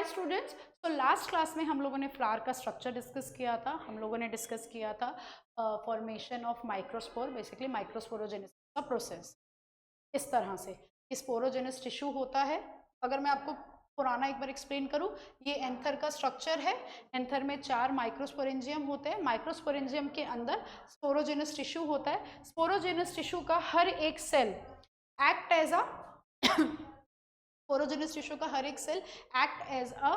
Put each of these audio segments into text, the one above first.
Hi students, तो last class में हम लोगों ने फ्लावर का स्ट्रक्चर डिस्कस किया था। हम लोगों ने डिस्कस किया था formation of microspore, basically microsporogenesis का प्रोसेस। इस तरह से स्पोरोजेनस टिश्यू होता है। अगर मैं आपको पुराना एक बार एक्सप्लेन करूं, ये एंथर का स्ट्रक्चर है। एंथर में 4 माइक्रोस्पोरेंजियम होते हैं। माइक्रोस्पोरेंजियम के अंदर स्पोरोजेनस टिश्यू होता है। स्पोरोजेनस टिश्यू का हर एक cell act as a sporogenous tissue का हर एक cell act as a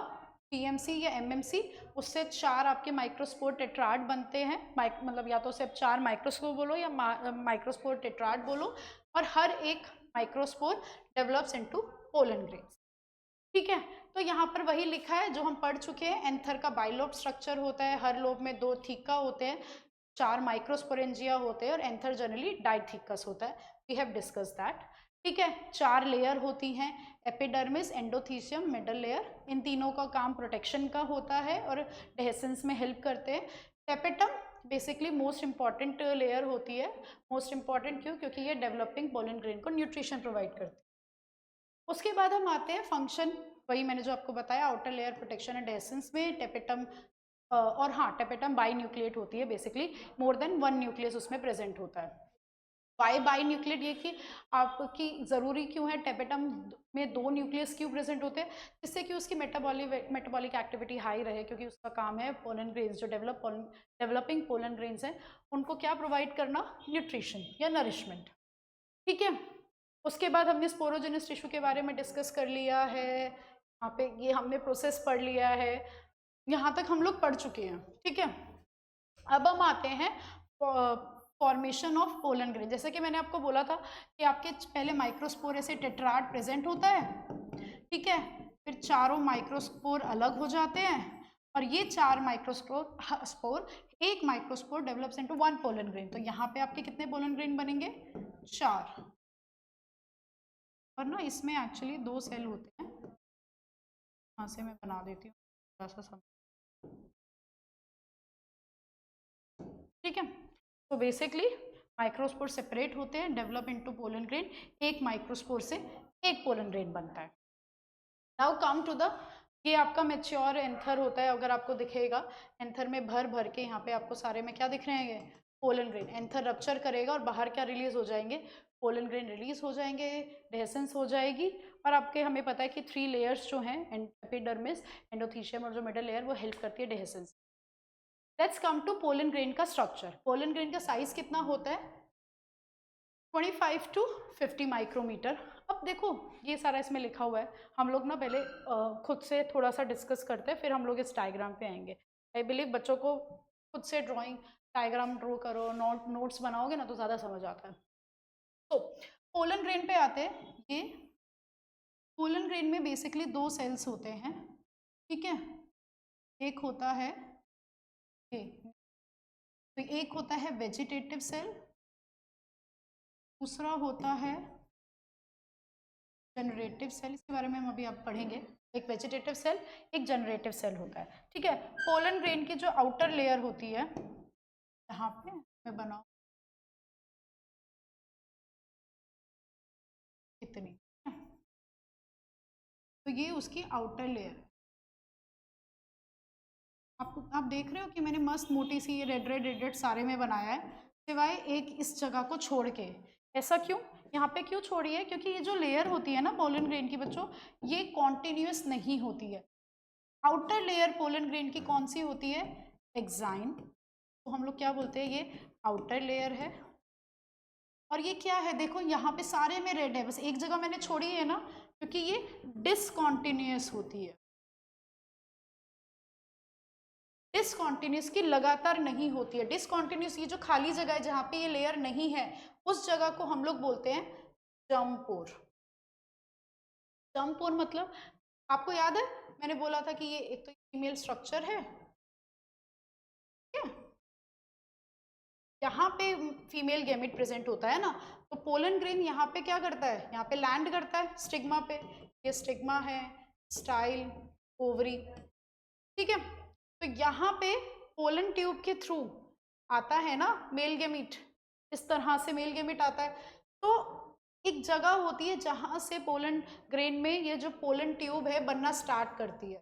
PMC या एमएमसी। उससे 4 आपके माइक्रोस्पोर टेट्राड बनते हैं। मतलब या तो सिर्फ 4 माइक्रोस्पोर बोलो या माइक्रोस्पोर टेट्राड बोलो, और हर एक microspore develops into pollen grains. ठीक है, तो यहाँ पर वही लिखा है जो हम पढ़ चुके हैं। एंथर का बाइलोब स्ट्रक्चर होता है, हर लोब में 2 थीका होते हैं, 4 माइक्रोस्पोरेंजिया होते हैं, और एंथर जनरली डाइथीकस होता है। We have discuss that. ठीक है, 4 लेयर होती हैं, एपिडर्मिस, एंडोथीसियम, मिडल लेयर। इन तीनों का काम प्रोटेक्शन का होता है और डेहेसेंस में हेल्प करते हैं। Tapetum basically most important layer होती है। मोस्ट इंपॉर्टेंट क्यों? क्योंकि ये डेवलपिंग पोलन ग्रेन को न्यूट्रिशन प्रोवाइड करती है। उसके बाद हम आते हैं फंक्शन, वही मैंने जो आपको बताया, आउटर लेयर प्रोटेक्शन एंड डेसेंस में टेपेटम। और हाँ, टेपेटम बाई न्यूक्लिएट होती है, बेसिकली मोर देन 1 न्यूक्लियस उसमें प्रेजेंट होता है। वाई बाई न्यूक्लिएट, ये कि आपकी ज़रूरी क्यों है टेपेटम में 2 न्यूक्लियस क्यों प्रेजेंट होते हैं? जिससे कि उसकी मेटाबॉलिक एक्टिविटी हाई रहे, क्योंकि उसका काम है पोलन ग्रेन्स जो डेवलपिंग पोलन ग्रेन्स हैं उनको क्या प्रोवाइड करना? न्यूट्रिशन या नरिशमेंट। ठीक है, उसके बाद हमने स्पोरोजेनस टिश्यू के बारे में डिस्कस कर लिया है। यहाँ पे ये हमने प्रोसेस पढ़ लिया है, यहाँ तक हम लोग पढ़ चुके हैं। ठीक है, अब हम आते हैं फॉर्मेशन ऑफ पोलन ग्रेन। जैसे कि मैंने आपको बोला था कि आपके पहले माइक्रोस्पोर ऐसे टेट्राड प्रेजेंट होता है। ठीक है, फिर चारों माइक्रोस्पोर अलग हो जाते हैं, और ये 4 माइक्रोस्पोर एक microspore develops into 1 pollen grain. तो यहाँ पे आपके कितने पोलन ग्रेन बनेंगे? 4। और ना इसमें एक्चुअली 2 सेल होते हैं, यहाँ से मैं बना देती हूँ थोड़ा सा समझ। ठीक है, तो बेसिकली माइक्रोस्पोर सेपरेट होते हैं, डेवलप इनटू पोलन ग्रेन। एक माइक्रोस्पोर से एक पोलन ग्रेन बनता है। नाउ कम टू द, ये आपका मेच्योर एंथर होता है। अगर आपको दिखेगा एंथर में भर भर के यहाँ पे आपको सारे में क्या दिख रहे हैं? ये पोलन ग्रेन। एंथर रप्चर करेगा और बाहर क्या रिलीज हो जाएंगे? पोलन ग्रेन रिलीज हो जाएंगे, डेसेंस हो जाएगी। और आपके हमें पता है कि 3 लेयर्स जो हैं, एपिडर्मिस, एंडोथीशियम और जो मिडल लेयर, वो हेल्प करती है dehiscence. Let's come to pollen grain का स्ट्रक्चर। पोलन ग्रेन का साइज कितना होता है? 25 to 50 माइक्रोमीटर। अब देखो ये सारा इसमें लिखा हुआ है, हम लोग ना पहले खुद से थोड़ा सा डिस्कस करते हैं, फिर हम लोग इस डायग्राम पे आएंगे। आई बिलीव बच्चों को खुद से ड्राइंग डायग्राम ड्रॉ करो, नोट्स बनाओगे ना तो ज़्यादा समझ आता है। तो पोलन ग्रेन पे आते हैं। ये पोलन ग्रेन में बेसिकली 2 सेल्स होते हैं। ठीक है, एक होता है ये, तो एक होता है वेजिटेटिव सेल, दूसरा होता है जनरेटिव सेल। इसके बारे में हम अभी आप पढ़ेंगे। एक वेजिटेटिव सेल, एक जनरेटिव सेल होता है। ठीक है, पोलन ग्रेन की जो आउटर लेयर होती है, यहाँ पे मैं बनाऊँ इतनी, तो ये उसकी आउटर लेयर। आप देख रहे हो कि मैंने मस्त मोटी सी ये रेड रेड रेड रेड सारे में बनाया है, सिवाय एक इस जगह को छोड़ के। ऐसा क्यों? यहाँ पे क्यों छोड़ी है? क्योंकि ये जो लेयर होती है ना पोलन ग्रेन की बच्चों, ये कॉन्टिन्यूस नहीं होती है। आउटर लेयर पोलन ग्रेन की कौन सी होती है? एक्साइन। तो हम लोग क्या बोलते हैं? ये आउटर लेयर है। और ये क्या है? देखो यहाँ पे सारे में रेड है, बस एक जगह मैंने छोड़ी है ना, क्योंकि ये डिसकॉन्टिन्यूस होती है। डिसकॉन्टिन्यूस की लगातार नहीं होती है। डिसकॉन्टिन्यूस ये जो खाली जगह है जहाँ पे ये लेयर नहीं है, उस जगह को हम लोग बोलते हैं जर्म पोर। जर्म पोर मतलब आपको याद है मैंने बोला था कि ये एक तो फीमेल स्ट्रक्चर है, ठीक है, यहाँ पे फीमेल गैमेट प्रेजेंट होता है ना, तो पोलन ग्रेन यहाँ पे क्या करता है? यहाँ पे लैंड करता है स्टिग्मा पे। ये स्टिग्मा है, स्टाइल, ओवरी। ठीक है, तो यहाँ पे पोलन ट्यूब के थ्रू आता है ना मेल गैमेट, इस तरह से मेल गैमेट आता है। तो एक जगह होती है जहाँ से पोलन ग्रेन में ये जो पोलन ट्यूब है बनना स्टार्ट करती है।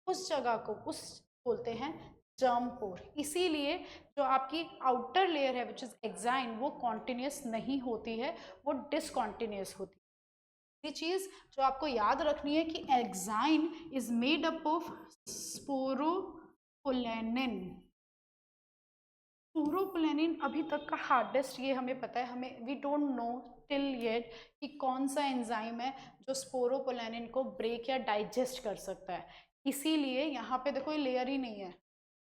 उस जगह को उस बोलते हैं जर्म पोर। इसीलिए जो आपकी आउटर लेयर है विच इज एक्साइन, वो कॉन्टिन्यूस नहीं होती है, वो डिसकॉन्टिन्यूस होती है। ये चीज जो आपको याद रखनी है कि exine is made up of sporopollenin. Sporopollenin अभी तक का हार्डेस्ट, ये हमें पता है, हमें we don't know till yet कि कौन सा एंजाइम है जो स्पोरोपोलेनिन को ब्रेक या डाइजेस्ट कर सकता है। इसीलिए यहाँ पे देखो ये लेयर ही नहीं है,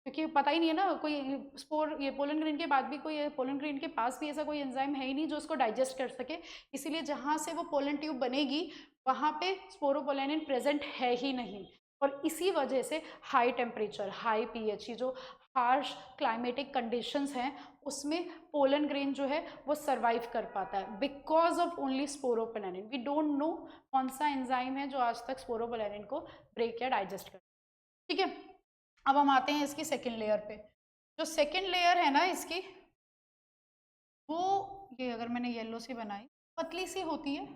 क्योंकि पता ही नहीं है ना, कोई स्पोर ये पोलन ग्रेन के बाद भी कोई पोलन ग्रेन के पास भी ऐसा कोई एंजाइम है ही नहीं जो उसको डाइजेस्ट कर सके। इसीलिए जहाँ से वो पोलन ट्यूब बनेगी वहाँ पे स्पोरोपोलेनिन प्रेजेंट है ही नहीं। और इसी वजह से हाई टेम्परेचर, हाई पीएच, जो हार्श क्लाइमेटिक कंडीशंस हैं उसमें पोलन ग्रेन जो है वो सरवाइव कर पाता है because of only sporopollenin. We don't know कौन सा एंजाइम है जो आज तक स्पोरोपोलेनिन को ब्रेक या डाइजेस्ट कर। ठीक है, अब हम आते हैं इसकी सेकेंड लेयर पे। जो सेकेंड लेयर है ना इसकी, वो ये अगर मैंने येलो से बनाई, पतली सी होती है,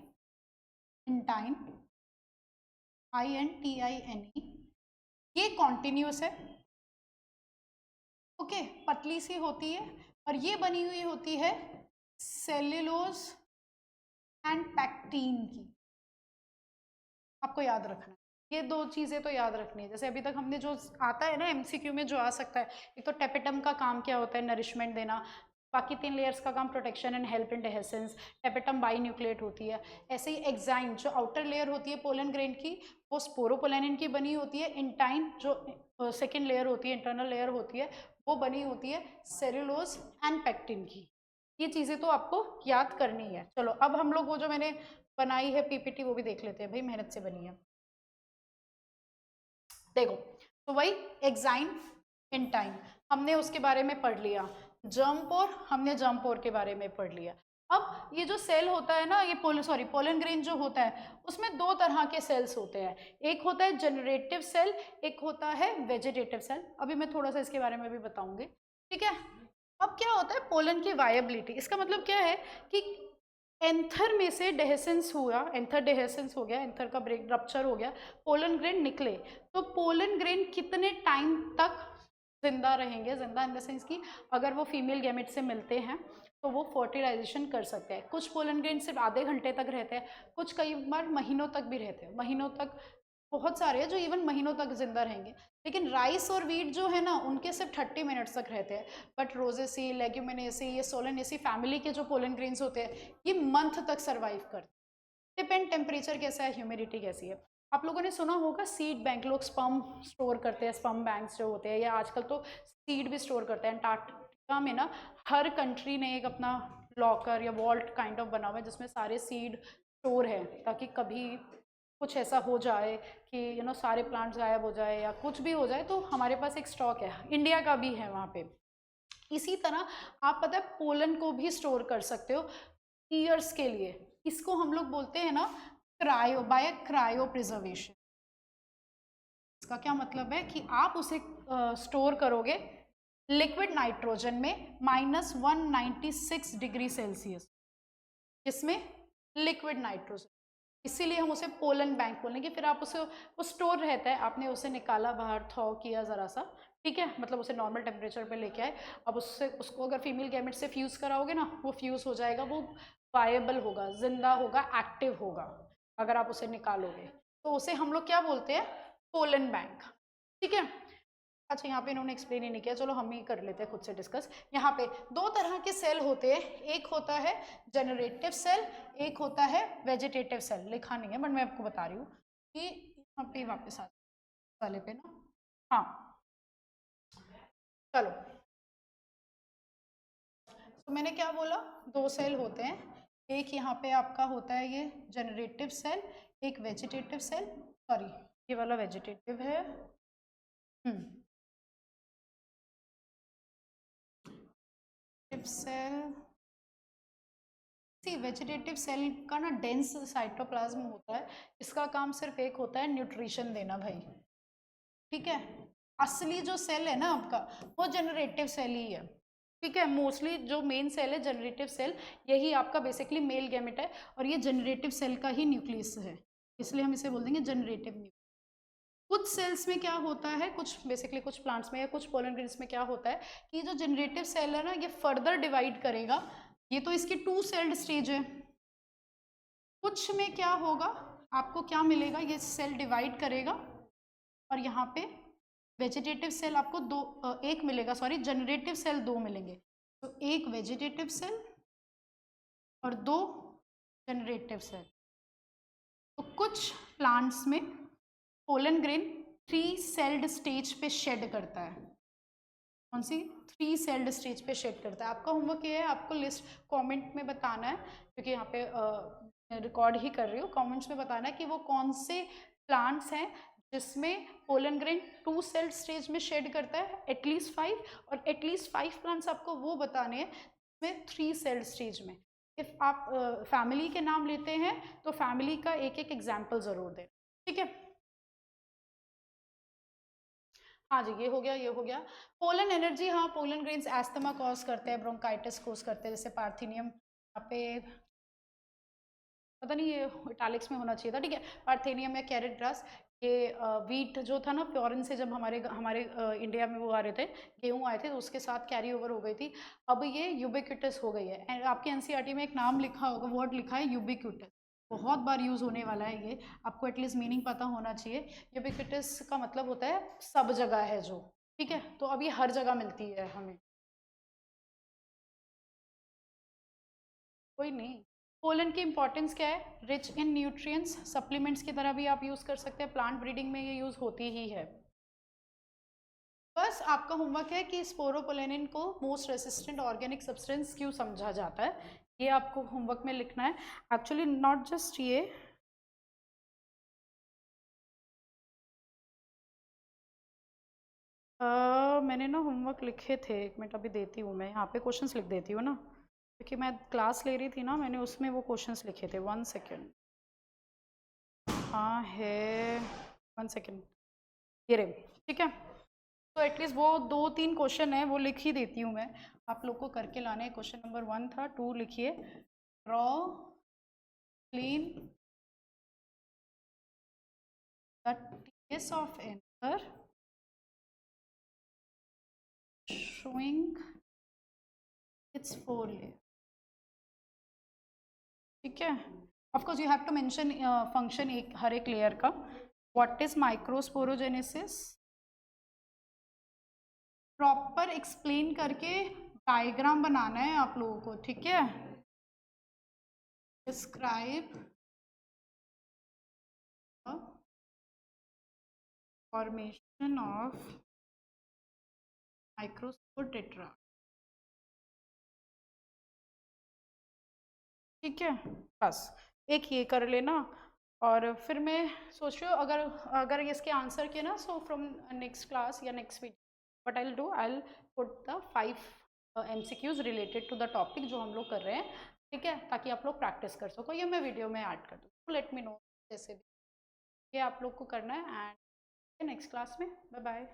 इंटाइन, INTINE, ये कॉन्टिन्यूस है, ओके, पतली सी होती है, और ये बनी हुई होती है सेल्यूलोज एंड पैक्टीन की। आपको याद रखना है ये दो चीज़ें तो याद रखनी है। जैसे अभी तक हमने जो आता है ना MCQ में जो आ सकता है, एक तो टेपेटम का काम क्या होता है, नरिशमेंट देना, बाकी 3 लेयर्स का काम protection and help in dehiscence, tapetum binucleate होती है। ऐसे ही एक्साइन जो आउटर लेयर होती है पोलन ग्रेन की, वो स्पोरोपोलेनिन की बनी होती है। इंटाइन जो सेकेंड लेयर होती है, इंटरनल लेयर होती है, वो बनी होती है सेल्यूलोज एंड पैक्टिन की। ये चीज़ें तो आपको याद करनी है। चलो अब हम लोग वो जो मैंने बनाई है PPT वो भी देख लेते हैं, भाई मेहनत से बनी है। देखो तो वही एक्साइन, इंटाइन हमने उसके बारे में पढ़ लिया, जर्म पोर हमने जर्म पोर के बारे में पढ़ लिया। अब ये जो सेल होता है ना, ये पोलन ग्रेन जो होता है उसमें 2 तरह के सेल्स होते हैं, एक होता है जनरेटिव सेल, एक होता है वेजिटेटिव सेल। अभी मैं थोड़ा सा इसके बारे में भी बताऊंगी, ठीक है। अब क्या होता है पोलन की वायबिलिटी, इसका मतलब क्या है कि एंथर में से डेहेसेंस हुआ, एंथर डेहेसेंस हो गया, एंथर का ब्रेक रप्चर हो गया, पोलन ग्रेन निकले, तो पोलन ग्रेन कितने टाइम तक जिंदा रहेंगे, जिंदा इन द सेंस कि अगर वो फीमेल गैमेट से मिलते हैं तो वो फर्टिलाइजेशन कर सकते हैं। कुछ पोलन ग्रेन सिर्फ आधे घंटे तक रहते हैं, कुछ कई बार महीनों तक भी रहते हैं, महीनों तक, बहुत सारे हैं जो इवन महीनों तक जिंदा रहेंगे। लेकिन राइस और वीट जो है ना उनके सिर्फ 30 मिनट्स तक रहते हैं, बट रोजेसी, लेग्यूमिनेसी, ये सोलेनेसी फैमिली के जो पोलन ग्रेन्स होते हैं ये मंथ तक सर्वाइव करते हैं। डिपेंड टेम्परेचर कैसा है, ह्यूमिडिटी कैसी है। आप लोगों ने सुना होगा सीड बैंक, लोग स्पर्म स्टोर करते हैं, स्पर्म बैंक्स जो होते हैं, या आजकल तो सीड भी स्टोर करते हैं। अंटार्कटिका में ना हर कंट्री ने एक अपना लॉकर या वॉल्ट काइंड ऑफ बना हुआ है जिसमें सारे सीड स्टोर है, ताकि कभी कुछ ऐसा हो जाए कि सारे प्लांट्स गायब हो जाए या कुछ भी हो जाए तो हमारे पास एक स्टॉक है। इंडिया का भी है वहाँ पे। इसी तरह आप पता है पोलन को भी स्टोर कर सकते हो ईयर्स के लिए। इसको हम लोग बोलते हैं ना क्रायो, बाय क्रायो प्रिजर्वेशन। इसका क्या मतलब है कि आप उसे स्टोर करोगे लिक्विड नाइट्रोजन में -196 डिग्री सेल्सियस, जिसमें लिक्विड नाइट्रोजन, इसीलिए हम उसे पोलन बैंक बोलेंगे। फिर आप उसे, वो स्टोर रहता है, आपने उसे निकाला बाहर, थॉ किया ज़रा सा, ठीक है, मतलब उसे नॉर्मल टेम्परेचर पे लेके आए। अब उसको अगर फीमेल गैमेट से फ्यूज़ कराओगे ना, वो फ्यूज़ हो जाएगा, वो वायबल होगा, जिंदा होगा, एक्टिव होगा। अगर आप उसे निकालोगे तो उसे हम लोग क्या बोलते हैं, पोलन बैंक, ठीक है। अच्छा यहाँ पे इन्होंने एक्सप्लेन ही नहीं किया, चलो हम ही कर लेते हैं खुद से डिस्कस। यहाँ पे 2 तरह के सेल होते हैं, एक होता है जनरेटिव सेल, एक होता है वेजिटेटिव सेल। लिखा नहीं है बट मैं आपको बता रही हूँ कि यहाँ पे वापस आ वाले पे ना, हाँ चलो। तो मैंने क्या बोला, 2 सेल होते हैं, एक यहाँ पे आपका होता है ये जनरेटिव सेल, एक वेजिटेटिव सेल, सॉरी ये वाला वेजिटेटिव है, सेल। सी वेजिटेटिव सेल का ना डेंस साइटोप्लाज्म होता है, इसका काम सिर्फ एक होता है, न्यूट्रिशन देना भाई, ठीक है। असली जो सेल है ना आपका वो जनरेटिव सेल ही है, ठीक है। मोस्टली जो मेन सेल है जनरेटिव सेल, यही आपका बेसिकली मेल गैमेट है, और ये जनरेटिव सेल का ही न्यूक्लियस है, इसलिए हम इसे बोल देंगे जनरेटिव न्यूक्लियस। कुछ सेल्स में क्या होता है, कुछ बेसिकली कुछ प्लांट्स में या कुछ पोलन ग्रेन्स में क्या होता है कि जो जनरेटिव सेल है ना, ये फर्दर डिवाइड करेगा। ये तो इसकी 2 सेल्ड स्टेज है। कुछ में क्या होगा, आपको क्या मिलेगा, ये सेल डिवाइड करेगा और यहाँ पे वेजिटेटिव सेल आपको एक मिलेगा, सॉरी जनरेटिव सेल 2 मिलेंगे। तो एक वेजिटेटिव सेल और 2 जनरेटिव सेल। तो कुछ प्लांट्स में पोलन ग्रेन 3 सेल्ड स्टेज पे शेड करता है। कौन सी? 3 सेल्ड स्टेज पे शेड करता है। आपका होमवर्क ये है, आपको लिस्ट कमेंट में बताना है, क्योंकि यहाँ पे रिकॉर्ड ही कर रही हूँ, कमेंट्स में बताना है कि वो कौन से प्लांट्स हैं जिसमें पोलन ग्रेन 2 सेल्ड स्टेज में शेड करता है, एटलीस्ट 5, और एटलीस्ट 5 प्लांट्स आपको वो बताने हैं जिसमें 3 सेल्ड स्टेज में। इफ आप फैमिली के नाम लेते हैं तो फैमिली का एक एक एग्जाम्पल जरूर दें, ठीक है। हाँ जी, ये हो गया, ये हो गया। पोलन एनर्जी, हाँ पोलन ग्रेन्स एस्थमा कॉज करते हैं, ब्रोंकाइटिस कॉज करते हैं, जैसे पार्थिनियम, यहाँ पे पता नहीं ये इटैलिक्स में होना चाहिए था, ठीक है। पार्थेनियम या कैरेट ग्रास, ये वीट जो था ना फॉरेन से, जब हमारे इंडिया में वो आ रहे थे, गेहूँ आए थे, तो उसके साथ कैरी ओवर हो गई थी। अब ये यूबिक्विटस हो गई है। आपके एनसीईआरटी में एक नाम लिखा होगा, वर्ड लिखा है यूबिक्विटस, बहुत बार यूज़ होने वाला है ये, आपको एटलीस्ट मीनिंग पता होना चाहिए। यूबिक्विटस का मतलब होता है सब जगह है जो, ठीक है। तो अब ये हर जगह मिलती है हमें, कोई नहीं। पोलन की इंपॉर्टेंस क्या है? रिच इन न्यूट्रिएंट्स, सप्लीमेंट्स की तरह भी आप यूज़ कर सकते हैं, प्लांट ब्रीडिंग में ये यूज़ होती ही है। बस आपका होमवर्क है कि स्पोरोपोलेनिन को मोस्ट रेसिस्टेंट ऑर्गेनिक सब्सटेंस क्यों समझा जाता है, ये आपको होमवर्क में लिखना है। एक्चुअली नॉट जस्ट ये, मैंने ना होमवर्क लिखे थे, एक मिनट अभी देती हूँ, मैं यहाँ पे क्वेश्चंस लिख देती हूँ ना, क्योंकि मैं क्लास ले रही थी ना, मैंने उसमें वो क्वेश्चंस लिखे थे। 1 सेकेंड, हाँ है, 1 सेकेंड, ये रहे, ठीक है। तो एटलीस्ट वो 2-3 क्वेश्चन है वो लिख ही देती हूँ मैं, आप लोग को करके लाने हैं। क्वेश्चन नंबर 1 था, 2 लिखिए, draw clean the TS of anther showing its 4 layer, ठीक है। Of course you have to mention function एक हर एक लेयर का। What is microsporogenesis, proper explain करके डायग्राम बनाना है आप लोगों को, ठीक है। Describe formation of microspore tetra, ठीक है। बस एक ये कर लेना, और फिर मैं सोच रही हूँ अगर अगर इसके आंसर किए ना, सो फ्रॉम नेक्स्ट क्लास या next week what I will do, I will put the 5 MCQs related to the topic जो हम लोग कर रहे हैं, ठीक है, ताकि आप लोग प्रैक्टिस कर सको। ये मैं वीडियो में ऐड कर दूँ, लेट मी नो, जैसे भी ये आप लोग को करना है। एंड नेक्स्ट क्लास में, बाय बाय।